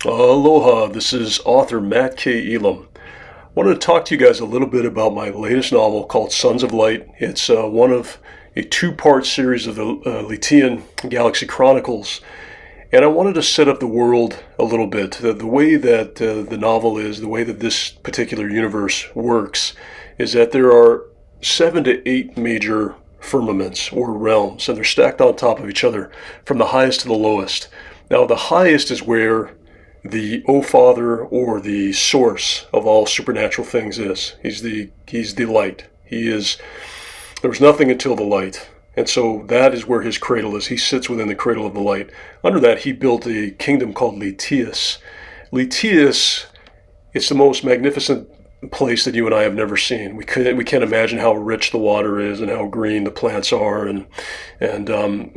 Aloha, this is author Matt K. Elam. I wanted to talk to you guys a little bit about my latest novel called Sons of Light. It's one of a two-part series of the Letean Galaxy Chronicles, and I wanted to set up the world a little bit. The way that the novel is, the way that this particular universe works, is that there are 7 to 8 major firmaments or realms, and they're stacked on top of each other from the highest to the lowest. Now, the highest is where the O-Father, or the source of all supernatural things, is. He's the light. There was nothing until the light. And so that is where his cradle is. He sits within the cradle of the light. Under that, he built a kingdom called Leteus. Leteus, it's the most magnificent place that you and I have never seen. We can't imagine how rich the water is and how green the plants are and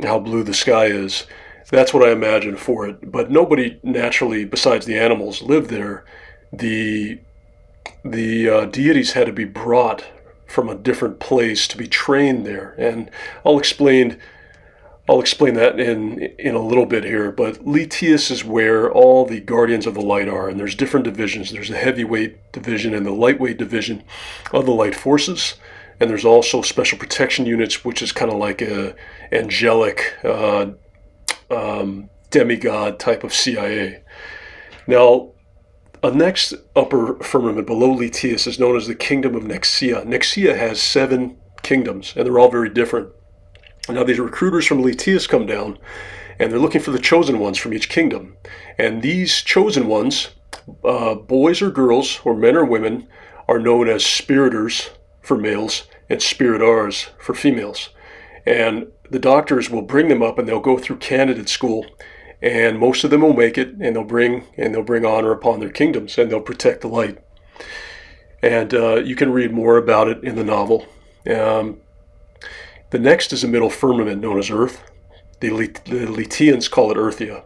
how blue the sky is. That's what I imagine for it. But nobody naturally, besides the animals, lived there. The deities had to be brought from a different place to be trained there, and I'll explain that in a little bit here. But Leteus is where all the guardians of the light are, and there's different divisions. There's the heavyweight division and the lightweight division of the light forces, and there's also special protection units, which is kind of like a angelic demigod type of CIA. Now, a next upper firmament below Leteus is known as the Kingdom of Nexia. Nexia has 7 kingdoms, and they're all very different. Now, these recruiters from Leteus come down, and they're looking for the chosen ones from each kingdom. And these chosen ones, boys or girls, or men or women, are known as spiriters for males and spiritars for females. And the doctors will bring them up, and they'll go through candidate school, and most of them will make it, and they'll bring honor upon their kingdoms, and they'll protect the light. And you can read more about it in the novel. The next is a middle firmament known as Earth. The Leteans call it Earthia,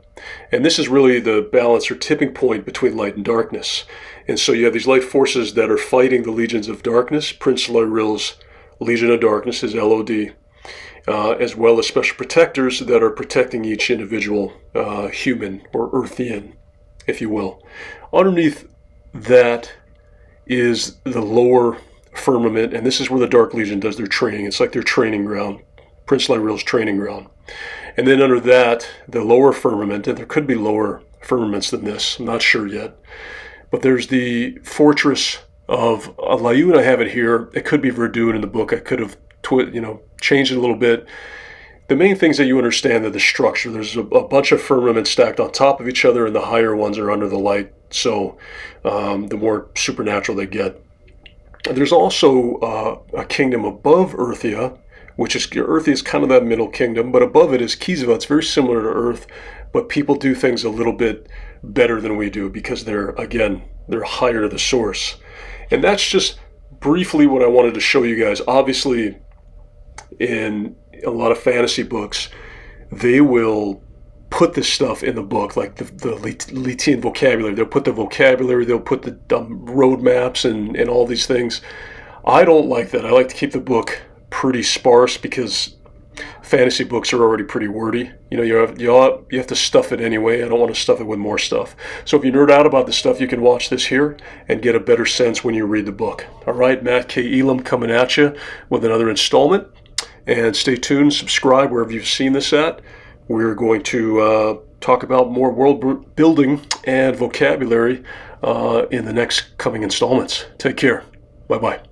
and this is really the balance or tipping point between light and darkness. And so you have these light forces that are fighting the legions of darkness. Prince Lyril's Legion of Darkness is LOD. As well as special protectors that are protecting each individual human or Earthian, if you will. Underneath that is the lower firmament, and this is where the Dark Legion does their training. It's like their training ground, Prince Lyril's training ground. And then under that, the lower firmament, and there could be lower firmaments than this, I'm not sure yet, but there's the fortress of Layun. I have it here. It could be Verdun in the book. I could have changed it a little bit. The main things that you understand are the structure. There's a bunch of firmaments stacked on top of each other, and the higher ones are under the light, so the more supernatural they get. There's also a kingdom above Earthia, which is Earthia is kind of that middle kingdom, but above it is Kisva. It's very similar to Earth, but people do things a little bit better than we do because they're higher to the source. And that's just briefly what I wanted to show you guys. Obviously, in a lot of fantasy books, they will put this stuff in the book, like the Letean vocabulary. They'll put the vocabulary, they'll put the road maps and all these things. I don't like that. I like to keep the book pretty sparse because fantasy books are already pretty wordy. You have to stuff it anyway. I don't want to stuff it with more stuff. So if you nerd out about this stuff, you can watch this here and get a better sense when you read the book. All right, Matt K. Elam coming at you with another installment. And stay tuned, subscribe wherever you've seen this at. We're going to talk about more world building and vocabulary in the next coming installments. Take care. Bye-bye.